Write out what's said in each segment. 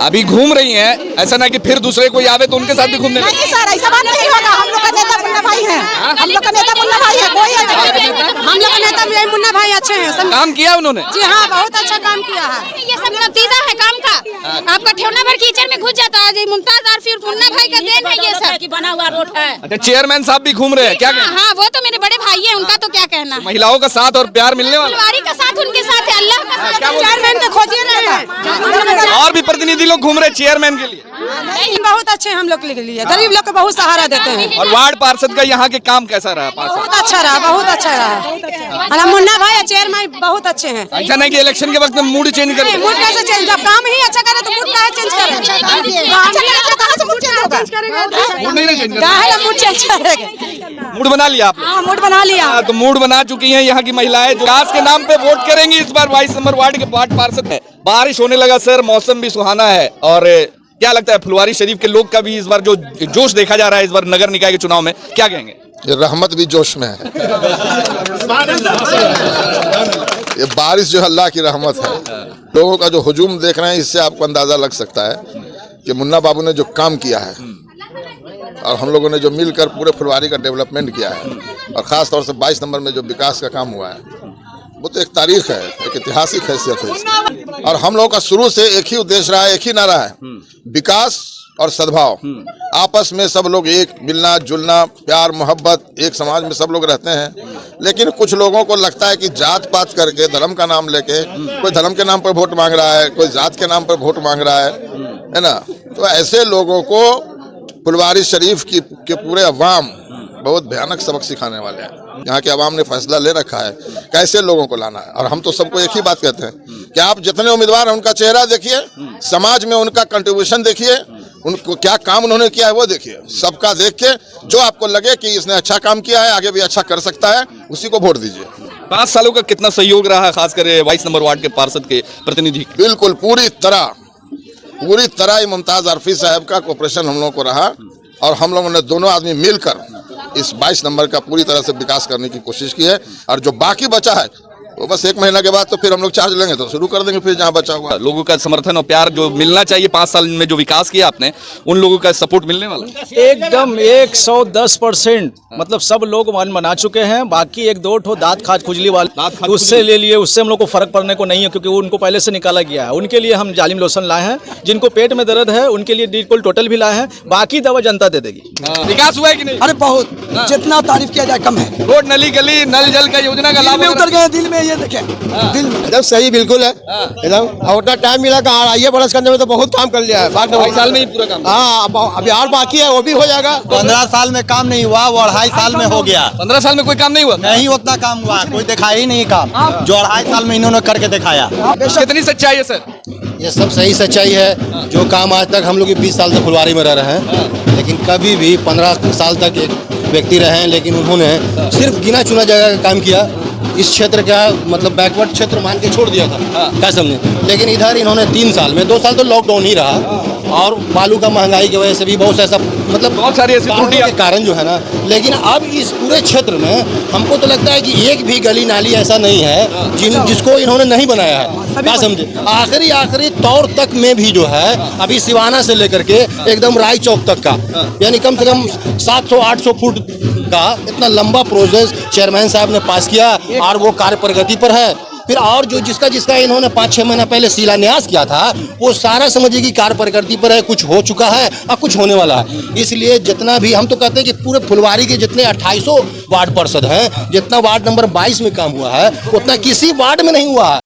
अभी घूम रही हैं, ऐसा ना कि फिर दूसरे कोई आवे तो उनके साथ भी घूमने लगे। नहीं सर, ऐसा बात नहीं होगा। हम लोग का नेता मुन्ना भाई है, हम लोग का नेता मुन्ना भाई है। कोई हम लोग का नेता मुन्ना भाई अच्छे हैं। काम किया उन्होंने? जी हाँ, बहुत अच्छा काम किया है। ये सब नतीजा है काम का। आपका ठेवना भर कीचड़ में घुस जाता है। मुमताज आरफी और मुन्ना भाई का देन है ये सब। बना हुआ रोड है। अच्छा, चेयरमैन साहब भी घूम रहे हैं क्या? हाँ, वो तो मेरे बड़े भाई है, उनका तो क्या कहना। महिलाओं का साथ और प्यार मिलने वाला। फुलवारी का साथ उनके साथ है, अल्लाह का साथ। चेयरमैन तो खोजिए रहे हैं। और भी प्रतिनिधि लोग घूम रहे हैं चेयरमैन के लिए। बहुत अच्छे हम लोग के लिए, गरीब लोग को बहुत सहारा देते हैं। और वार्ड पार्षद का यहाँ के काम कैसा रहा? बहुत अच्छा रहा, बहुत अच्छा रहा। मुन्ना भाई और चेयरमैन बहुत अच्छे हैं। ऐसा नहीं कि इलेक्शन के वक्त में मूड चेंज कर। मूड कैसे चेंज? जब काम ही अच्छा करे तो मूड काहे चेंज करे? अच्छा करे तो कहाँ से मूड चेंज होगा? मूड नहीं चेंज काहे मूड चेंज करेगा? मूड बना लिया आपने? हाँ, मूड बना लिया। तो मूड बना चुकी हैं यहाँ की महिलाएं, जो विकास के नाम पे वोट करेंगी इस बार 22 नंबर वार्ड के वार्ड पार्षद है। बारिश होने लगा सर, मौसम भी सुहाना है। और क्या लगता है फुलवारी शरीफ के लोग का भी इस बार जो जोश देखा जा रहा है इस बार नगर निकाय के चुनाव में, क्या कहेंगे? ये रहमत भी जोश में है। ये बारिश जो अल्लाह की रहमत है। लोगों का जो हुजूम देख रहे हैं, इससे आपको अंदाजा लग सकता है कि मुन्ना बाबू ने जो काम किया है और हम लोगों ने जो मिलकर पूरे फुलवारी का डेवलपमेंट किया है, और ख़ास तौर से 22 नंबर में जो विकास का काम हुआ है, वो तो एक तारीख है, एक ऐतिहासिक हैसियत है। और हम लोगों का शुरू से एक ही उद्देश्य रहा है, एक ही नारा है, विकास और सद्भाव। आपस में सब लोग एक, मिलना जुलना, प्यार मोहब्बत, एक समाज में सब लोग रहते हैं। लेकिन कुछ लोगों को लगता है कि जात पात करके, धर्म का नाम लेके, कोई धर्म के नाम पर वोट मांग रहा है, कोई जात के नाम पर वोट मांग रहा है ना। तो ऐसे लोगों को फुलवारी शरीफ के पूरे अवाम बहुत भयानक सबक सिखाने वाले हैं। यहाँ के अवाम ने फैसला ले रखा है कैसे लोगों को लाना है। और हम तो सबको एक ही बात कहते हैं कि आप जितने उम्मीदवार हैं उनका चेहरा देखिए, समाज में उनका कंट्रीब्यूशन देखिए, उनको क्या काम उन्होंने किया है वो देखिए। सबका देख के जो आपको लगे कि इसने अच्छा काम किया है, आगे भी अच्छा कर सकता है, उसी को वोट दीजिए। 5 सालों का कितना सहयोग रहा है, खास कर 22 नंबर वार्ड के पार्षद के प्रतिनिधि? बिल्कुल पूरी तरह मुमताज आरफी साहब का कोऑपरेशन हम लोगों को रहा। और हम लोगों ने दोनों आदमी मिलकर इस 22 नंबर का पूरी तरह से विकास करने की कोशिश की है। और जो बाकी बचा है वो बस 1 महीना के बाद तो फिर हम लोग चार्ज लेंगे तो शुरू कर देंगे फिर जहाँ बचा हुआ। लोगों का समर्थन और प्यार जो मिलना चाहिए 5 साल में जो विकास किया आपने, उन लोगों का सपोर्ट मिलने वाला? एकदम 110%। मतलब सब लोग मन मना चुके हैं। बाकी 1-2 ठो दांत खाज खुजली वाले उससे ले लिए, उससे हम लोग को फर्क पड़ने को नहीं है, क्योंकि उनको पहले से निकाला गया है। उनके लिए हम जालिम लोशन लाए हैं। जिनको पेट में दर्द है उनके लिए डिटोल टोटल भी लाए हैं। बाकी दवा जनता दे देगी। विकास हुआ है कि नहीं? अरे बहुत, जितना तारीफ किया जाए कम है। रोड, नली गली, नल जल का योजना का लाभ उतर गए दिल में, ये देखें दिल में। एकदम सही, बिल्कुल है एकदम। और उतना टाइम मिला कहाँ, आइए बरस करने में तो बहुत काम कर लिया है। 22 साल में ही पूरा काम? हाँ, अभी और बाकी है, वो भी हो जाएगा। 15 साल में काम नहीं हुआ, वो 2.5 साल में हो गया। 15 साल में कोई काम नहीं हुआ? नहीं उतना काम हुआ, कोई दिखाया ही नहीं काम, जो 2.5 साल में इन्होंने करके दिखाया। कितनी सच्चाई है सर? ये सब सही सच्चाई है। जो काम आज तक हम लोग 20 साल से फुलवारी में रह रहे हैं, लेकिन कभी भी 15 साल तक एक व्यक्ति रहे हैं, लेकिन उन्होंने सिर्फ गिना चुना जगह का काम किया। इस क्षेत्र का मतलब बैकवर्ड क्षेत्र मान के छोड़ दिया था, क्या समझे। लेकिन इधर इन्होंने 3 साल में, 2 साल तो लॉकडाउन ही रहा, और बालू का महंगाई की वजह से भी बहुत ऐसा मतलब बहुत सारी ऐसी त्रुटियां के कारण जो है ना। लेकिन अब इस पूरे क्षेत्र में हमको तो लगता है कि एक भी गली नाली ऐसा नहीं है जिसको इन्होंने नहीं बनाया है, क्या समझे। आखिरी तौर तक में भी जो है, अभी सिवाना से लेकर के एकदम राय चौक तक का, यानी कम से कम 700-800 फुट का इतना लंबा प्रोजेक्ट चेयरमैन साहब ने पास किया, और वो कार्य प्रगति पर है। फिर और जो जिसका इन्होंने 5-6 महीना पहले शिलान्यास किया था, वो सारा समझिए कि कार्य प्रगति पर है। कुछ हो चुका है और कुछ होने वाला है। इसलिए जितना भी हम तो कहते हैं कि पूरे फुलवारी के जितने 2800 वार्ड पार्षद हैं, जितना वार्ड नंबर 22 में काम हुआ है, उतना किसी वार्ड में नहीं हुआ है।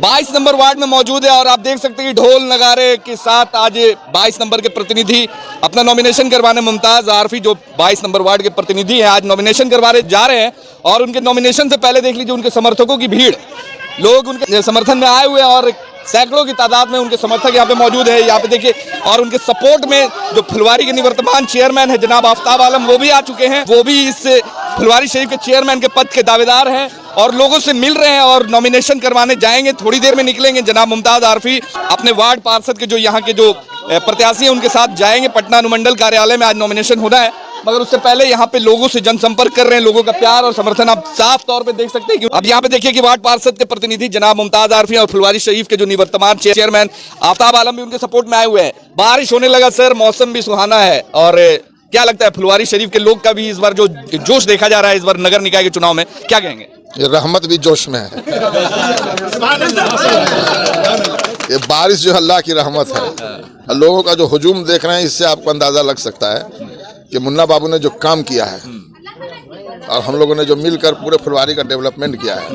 बाईस नंबर वार्ड में मौजूद है और आप देख सकते हैं कि ढोल नगारे के साथ आज 22 नंबर के प्रतिनिधि अपना नॉमिनेशन करवाने, मुमताज आरफी जो 22 नंबर वार्ड के प्रतिनिधि हैं, आज नॉमिनेशन करवाने जा रहे हैं। और उनके नॉमिनेशन से पहले देख लीजिए उनके समर्थकों की भीड़, लोग उनके समर्थन में आए हुए हैं और सैकड़ों की तादाद में उनके समर्थक यहाँ पे मौजूद है। यहाँ पे देखिए, और उनके सपोर्ट में जो फुलवारी के निवर्तमान चेयरमैन है जनाब आफ्ताब आलम, वो भी आ चुके हैं। वो भी इस फुलवारी शरीफ के चेयरमैन के पद के दावेदार हैं और लोगों से मिल रहे हैं और नॉमिनेशन करवाने जाएंगे। थोड़ी देर में निकलेंगे। जनाब मुमताज आरफी अपने वार्ड पार्षद के जो यहाँ के जो प्रत्याशी हैं उनके साथ जाएंगे। पटना अनुमंडल कार्यालय में आज नॉमिनेशन होना है, मगर उससे पहले यहाँ पे लोगों से जनसंपर्क कर रहे हैं। लोगों का प्यार और समर्थन आप साफ तौर पे देख सकते हैं। अब यहाँ पे देखिए कि वार्ड पार्षद के प्रतिनिधि जनाब मुमताज आरफी और फुलवारी शरीफ के जो निवर्तमान चेयरमैन आफ्ताब आलम भी उनके सपोर्ट में आए हुए हैं। बारिश होने लगा सर, मौसम भी सुहाना है। और क्या लगता है फुलवारी शरीफ के लोग का भी इस बार जो जोश देखा जा रहा है इस बार नगर निकाय के चुनाव में, क्या कहेंगे? ये रहमत भी जोश में है। ये बारिश जो अल्लाह की रहमत है। लोगों का जो हुजूम देख रहे हैं इससे आपको अंदाजा लग सकता है कि मुन्ना बाबू ने जो काम किया है और हम लोगों ने जो मिलकर पूरे फुलवारी का डेवलपमेंट किया है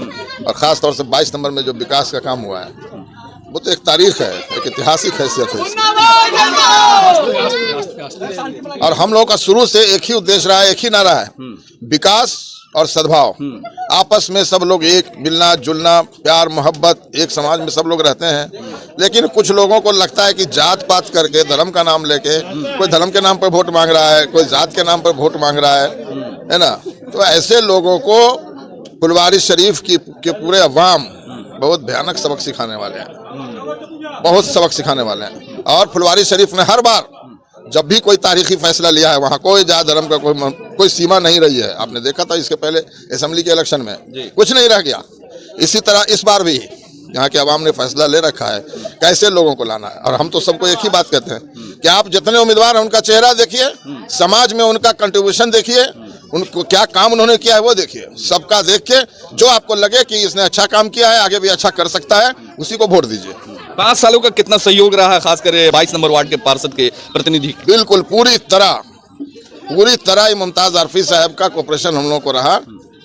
और ख़ास तौर से 22 नंबर में जो विकास का काम हुआ है वो तो एक तारीख है, एक ऐतिहासिक हैसियत है इसकी। और हम लोगों का शुरू से एक ही उद्देश्य रहा है, एक ही नारा है, विकास और सद्भाव। आपस में सब लोग एक, मिलना जुलना, प्यार मोहब्बत, एक समाज में सब लोग रहते हैं। लेकिन कुछ लोगों को लगता है कि जात पात करके, धर्म का नाम लेके, कोई धर्म के नाम पर वोट मांग रहा है, कोई जात के नाम पर वोट मांग रहा है ना। तो ऐसे लोगों को फुलवारी शरीफ के पूरे अवाम बहुत भयानक सबक सिखाने वाले हैं, बहुत सबक सिखाने वाले हैं। और फुलवारी शरीफ ने हर बार जब भी कोई तारीखी फैसला लिया है वहाँ कोई जात धर्म का कोई सीमा नहीं रही है। आपने देखा था इसके पहले असेंबली के इलेक्शन में कुछ नहीं रह गया। इसी तरह इस बार भी यहाँ के अवाम ने फैसला ले रखा है कैसे लोगों को लाना है। और हम तो सबको एक ही बात कहते हैं कि आप जितने उम्मीदवार हैं उनका चेहरा देखिए, समाज में उनका कंट्रीब्यूशन देखिए, उनको क्या काम उन्होंने किया है वो देखिए। सबका देख के जो आपको लगे कि इसने अच्छा काम किया है, आगे भी अच्छा कर सकता है, उसी को वोट दीजिए। 5 सालों का कितना सहयोग रहा है खासकर 22 नंबर वार्ड के पार्षद के प्रतिनिधि? बिल्कुल पूरी तरह मुमताज आरफी साहब का कोऑपरेशन हम लोगों को रहा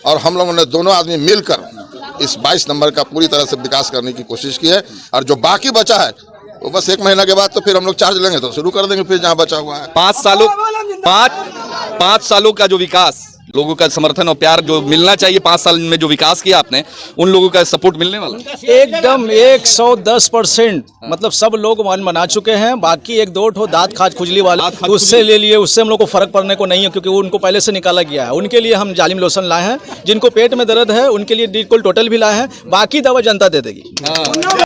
और हम लोगों ने दोनों आदमी मिलकर इस 22 नंबर का पूरी तरह से विकास करने की कोशिश की है। और जो बाकी बचा है वो बस 1 महीना के बाद तो फिर हम लोग चार्ज लेंगे तो शुरू कर देंगे फिर जहाँ बचा हुआ है। 5 सालों का जो विकास, लोगों का समर्थन और प्यार जो मिलना चाहिए, 5 साल में जो विकास किया आपने, उन लोगों का सपोर्ट मिलने वाला? एकदम 110%। मतलब सब लोग मन मना चुके हैं। बाकी 1-2 ठो दांत खाज खुजली वाला उससे ले लिए, उससे हम लोग को फर्क पड़ने को नहीं है, क्योंकि उनको पहले से निकाला गया है। उनके लिए हम जालिम लोशन लाए हैं। जिनको पेट में दर्द है उनके लिए डिकॉल टोटल भी लाए हैं। बाकी दवा जनता दे देगी।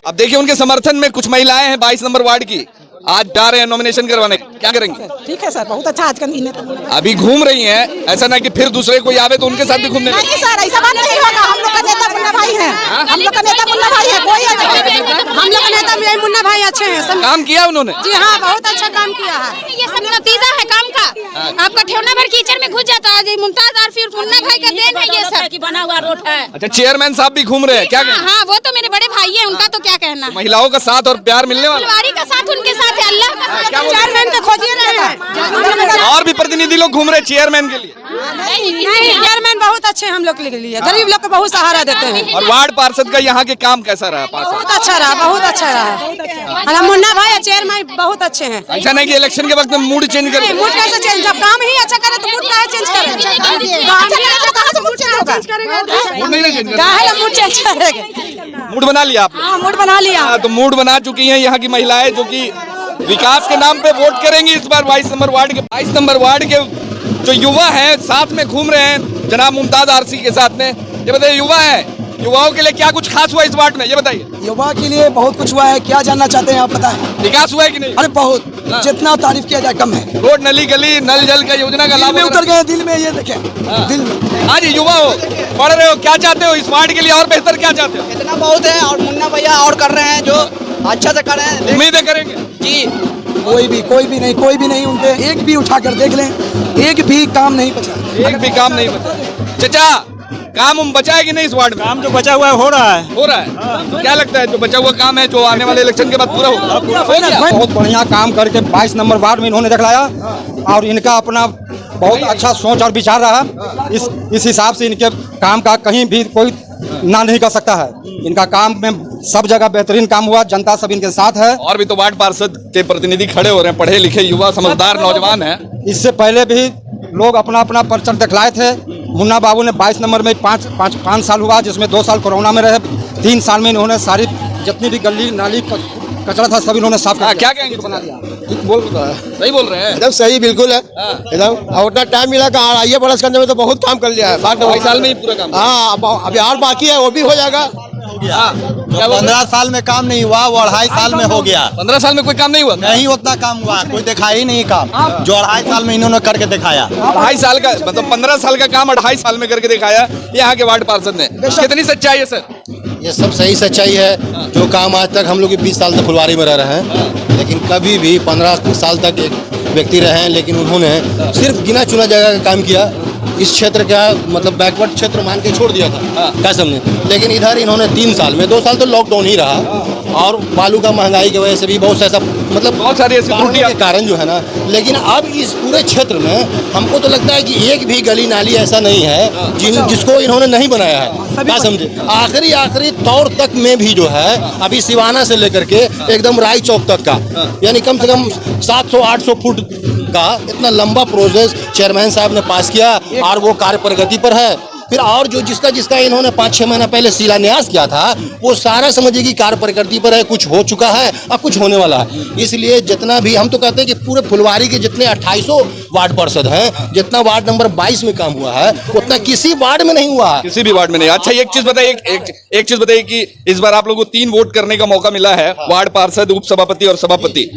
अब देखिए उनके समर्थन में कुछ महिलाएं हैं 22 नंबर वार्ड की, आज जा रहे हैं नॉमिनेशन करवाने, क्या करेंगे? ठीक है सर, बहुत अच्छा। आज का दिन है, अभी घूम रही हैं, ऐसा ना कि फिर दूसरे कोई आवे तो उनके साथ भी घूमने? नहीं सर, ऐसा बात नहीं होगा। हम लोग का नेता मुन्ना भाई है, हम लोग का नेता मुन्ना भाई है। कोई हम लोग का नेता यही मुन्ना भाई अच्छे हैं। काम किया उन्होंने? जी हाँ, बहुत अच्छा काम किया है। ये सब नतीजा है काम का। आपका ठेवना भर कीचड़ में घुस जाता है। मुमताज आरफी और मुन्ना भाई का देन है ये सब की बना हुआ रोड है। अच्छा, चेयरमैन साहब भी घूम रहे हैं, क्या? हाँ, वो तो मेरे बड़े भाई है, उनका तो क्या कहना। महिलाओं का साथ और प्यार मिलने वाला? फुलवारी का साथ उनके साथ है, अल्लाह का साथ। चेयरमैन को खोजिए ना। और भी प्रतिनिधि लोग घूम रहे चेयरमैन के लिए? चेयरमैन बहुत अच्छे हम लोग के लिए, गरीब लोग को बहुत सहारा देते हैं। और वार्ड पार्षद का यहाँ के काम कैसा रहा? बहुत अच्छा रहा, बहुत अच्छा रहा। मुन्ना भाई और चेयरमैन बहुत अच्छे हैं। ऐसा नहीं कि इलेक्शन के वक्त में मूड चेंज कर? मूड कैसे चेंज? जब काम ही अच्छा करे तो मूड काहे चेंज करे? मूड नहीं चेंज करेगा। मूड बना लिया आपने? हाँ, मूड बना लिया। तो मूड बना चुकी हैं यहाँ की महिलाएं जो कि विकास के नाम पे वोट करेंगी इस बार 22 नंबर वार्ड के। 22 नंबर वार्ड के जो युवा हैं साथ में घूम रहे हैं जनाब मुमताज आरफी के साथ में। ये बताइए, युवा है, युवाओं के लिए क्या कुछ खास हुआ इस वार्ड में, ये बताइए। युवा के लिए बहुत कुछ हुआ है। क्या जानना चाहते हैं आप बताएं? विकास हुआ है कि नहीं? अरे बहुत, जितना तारीफ किया जाए कम है। रोड, नली, गली, नल जल का योजना का लाभ में उतर गए, दिल में। ये देखें, दिल में। आज युवा हो, पढ़ रहे हो, क्या चाहते हो इस वार्ड के लिए और बेहतर क्या चाहते हो? इतना बहुत है और मुन्ना भैया और कर रहे हैं जो अच्छा से कर रहे हैं। उम्मीद करेंगे जी। कोई भी नहीं उनके एक भी उठा कर देख लें, एक भी काम नहीं बचा। एक भी काम नहीं बचा। चाचा, काम हम बचा है कि नहीं इस वार्ड में? काम जो बचा हुआ है हो रहा है। हो रहा है। क्या लगता है जो बचा हुआ काम है जो आने वाले इलेक्शन के बाद पूरा होगा? बहुत बढ़िया काम करके 22 नंबर वार्ड में इन्होंने दिखलाया और इनका अपना बहुत अच्छा सोच और विचार रहा। इस हिसाब से इनके काम का कहीं भी कोई ना नहीं कर सकता है। इनका काम में सब जगह बेहतरीन काम हुआ, जनता सब इनके साथ है। और भी तो वार्ड पार्षद के प्रतिनिधि खड़े हो रहे हैं, पढ़े लिखे युवा समझदार नौजवान हैं। इससे पहले भी लोग अपना अपना पर्चन दिखलाए थे। मुन्ना बाबू ने 22 नंबर में 5 साल हुआ, जिसमें 2 साल कोरोना में रहे। 3 साल में इन्होंने सारी जितनी भी गली नाली कचरा था सब इन्होंने साफ कर दिया। क्या कहेंगे? बना दिया। बोल रहा है सही बोल रहे हैं। एकदम सही, बिल्कुल है एकदम। उतना टाइम मिला कि आइए बरस करने में तो बहुत काम कर लिया है। 22 साल में ही पूरा काम। हाँ, अभी और बाकी है, वो भी हो जाएगा। 15 साल में काम नहीं हुआ, वो 2.5 साल में हो गया। 15 साल में कोई काम नहीं हुआ? नहीं उतना काम हुआ, कोई दिखाई नहीं काम जो 2.5 साल में इन्होंने करके दिखाया। 2.5 साल का मतलब 15 साल का काम 2.5 साल में करके दिखाया यहाँ के वार्ड पार्षद ने। कितनी सच्चाई है सर? ये सब सही सच्चाई है। जो काम आज तक हम लोग 20 साल से फुलवारी में रह रहे हैं, लेकिन कभी भी 15 साल तक एक व्यक्ति रहे हैं, लेकिन उन्होंने सिर्फ गिना चुना जगह का काम किया। इस क्षेत्र का मतलब बैकवर्ड क्षेत्र मान के छोड़ दिया था, क्या समझे। लेकिन इधर इन्होंने 3 साल में, 2 साल तो लॉकडाउन ही रहा और बालू का महंगाई की वजह से भी बहुत ऐसा मतलब बहुत सारी ऐसी त्रुटियां के कारण जो है ना। लेकिन अब इस पूरे क्षेत्र में हमको तो लगता है कि एक भी गली नाली ऐसा नहीं है जिसको इन्होंने नहीं बनाया है, क्या समझे। आखिरी तौर तक में भी जो है अभी सिवाना से लेकर के एकदम राय चौक तक का, यानी कम से कम 700-800 फुट का इतना लंबा प्रोसेस चेयरमैन साहब ने पास किया और वो कार्य प्रगति पर है। फिर और जो जिसका इन्होंने 5-6 महीना पहले शिलान्यास किया था, वो सारा समझिए कि कार्य प्रगति पर है। कुछ हो चुका है और कुछ होने वाला है। इसलिए जितना भी हम तो कहते हैं कि पूरे फुलवारी के जितने 2800 वार्ड पार्षद हैं, जितना वार्ड नंबर 22 में काम हुआ है उतना किसी वार्ड में नहीं हुआ है, किसी भी वार्ड में नहीं। अच्छा, एक चीज बताइए कि इस बार आप लोगों को 3 वोट करने का मौका मिला है, वार्ड पार्षद, उप सभापति और सभापति।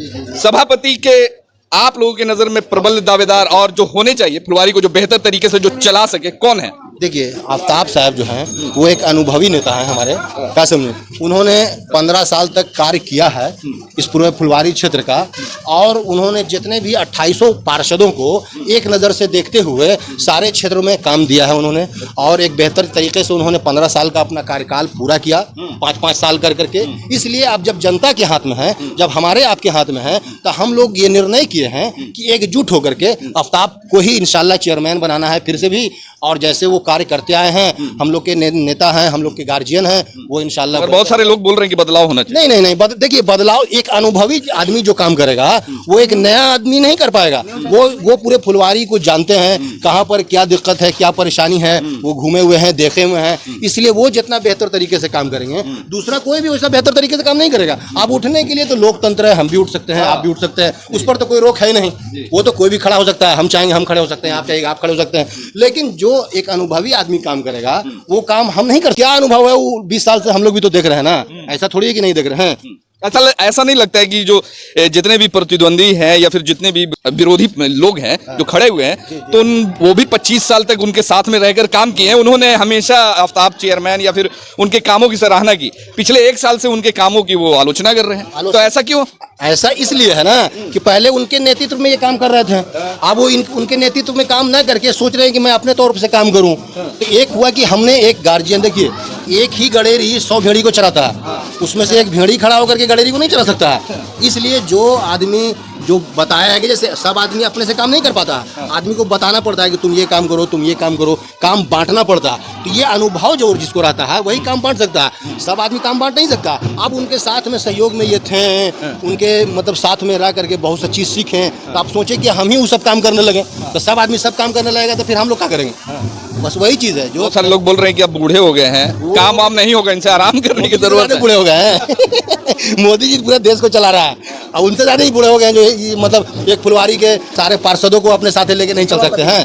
सभापति के आप लोगों की नजर में प्रबल दावेदार और जो होने चाहिए फुलवारी को जो बेहतर तरीके से जो चला सके, कौन है? देखिए, आफ्ताब साहब जो हैं वो एक अनुभवी नेता हैं हमारे, क्या समझे। उन्होंने 15 साल तक कार्य किया है इस पूरे फुलवारी क्षेत्र का, और उन्होंने जितने भी 2800 पार्षदों को एक नज़र से देखते हुए सारे क्षेत्रों में काम दिया है उन्होंने, और एक बेहतर तरीके से उन्होंने 15 साल का अपना कार्यकाल पूरा किया, 5-5 साल कर करके। इसलिए अब जब जनता के हाथ में है, जब हमारे आपके हाथ में है, तो हम लोग ये निर्णय किए हैं कि एकजुट होकर के आफ्ताब को ही इंशाल्लाह चेयरमैन बनाना है फिर से भी। और जैसे वो कार्य करते आए हैं, हम लोग के नेता हैं, हम लोग के गार्जियन हैं, वो इंशाल्लाह। बहुत सारे लोग बोल रहे हैं कि बदलाव होना चाहिए। नहीं, देखिए, बदलाव एक अनुभवी आदमी जो काम करेगा वो एक नया आदमी नहीं कर पाएगा। वो पूरे फुलवारी को जानते हैं, कहाँ पर क्या दिक्कत है, क्या परेशानी है, वो घूमे हुए हैं, देखे हुए हैं। इसलिए वो जितना बेहतर तरीके से काम करेंगे, दूसरा कोई भी वैसा बेहतर तरीके से काम नहीं करेगा। आप उठने के लिए तो लोकतंत्र है, हम भी उठ सकते हैं, आप भी उठ सकते हैं, उस पर तो कोई रोक है नहीं। वो तो कोई भी खड़ा हो सकता है, हम चाहेंगे हम खड़े हो सकते हैं, आप चाहेंगे आप खड़े हो सकते हैं। लेकिन जो एक अनुभवी आदमी काम करेगा वो काम हम नहीं कर। क्या अनुभव है वो 20 साल से हम लोग भी तो देख रहे हैं ना, ऐसा थोड़ी है कि नहीं देख रहे हैं। ऐसा नहीं लगता है कि जो जितने भी प्रतिद्वंदी हैं या फिर जितने भी विरोधी लोग हैं जो खड़े हुए हैं, तो वो भी 25 साल तक उनके साथ में रहकर काम किए हैं। उन्होंने हमेशा आफ्ताब चेयरमैन या फिर उनके कामों की सराहना की। पिछले 1 साल से उनके कामों की वो आलोचना कर रहे हैं, तो ऐसा क्यों? ऐसा इसलिए है ना कि पहले उनके नेतृत्व में ये काम कर रहे थे, अब वो उनके नेतृत्व में काम ना करके सोच रहे हैं कि मैं अपने तौर से काम करूं। तो एक हुआ कि हमने एक गार्जियन, देखिए, एक ही गड़ेरी 100 भेड़ी को चराता है, उसमें से एक भेड़ी खड़ा होकर के गड़ेरी को नहीं चला सकता है। इसलिए जो आदमी जो बताया है कि जैसे सब आदमी अपने से काम नहीं कर पाता, आदमी को बताना पड़ता है कि तुम ये काम करो, तुम ये काम करो, काम बांटना पड़ता है। तो ये अनुभव जो जिसको रहता है वही काम बांट सकता है, सब आदमी काम बांट नहीं सकता। अब उनके साथ में सहयोग में ये थे, उनके मतलब साथ में रह करके बहुत सी चीज़ सीखें। तो आप सोचे कि हम ही वो सब काम करने लगे, तो सब आदमी सब काम करने लगेगा तो फिर हम लोग क्या करेंगे। बस वही चीज़ है। जो सारे लोग बोल रहे हैं कि अब बूढ़े हो गए हैं, काम वाम नहीं होगा, इनसे आराम करने की जरूरत है। बूढ़े हो गए हैं मोदी जी पूरे देश को चला रहा है, अब उनसे ज़्यादा ही बूढ़े हो गए हैं जो मतलब एक फुलवारी के सारे पार्षदों को अपने साथ लेके नहीं चल सकते हैं।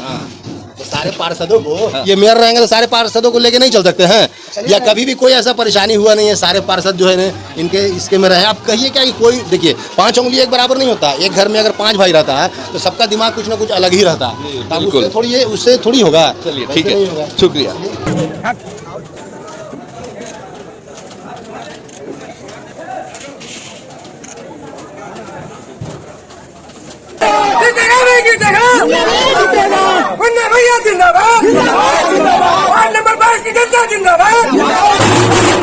सारे पार्षदों को, ये मेयर रहेंगे तो सारे पार्षदों को लेके नहीं चल सकते हैं, या कभी भी कोई ऐसा परेशानी हुआ नहीं है। सारे पार्षद जो है ना इनके इसके में रहे। आप कहिए क्या कि कोई, देखिए, 5 उंगली एक बराबर नहीं होता। एक घर में अगर 5 भाई रहता है तो सबका दिमाग कुछ ना कुछ अलग ही रहता है। उससे थोड़ी होगा। चलिए, ठीक है, शुक्रिया। जीतेगा मुन्ना भैया जिंदाबाद वार्ड नंबर 22 की जनता जिंदाबाद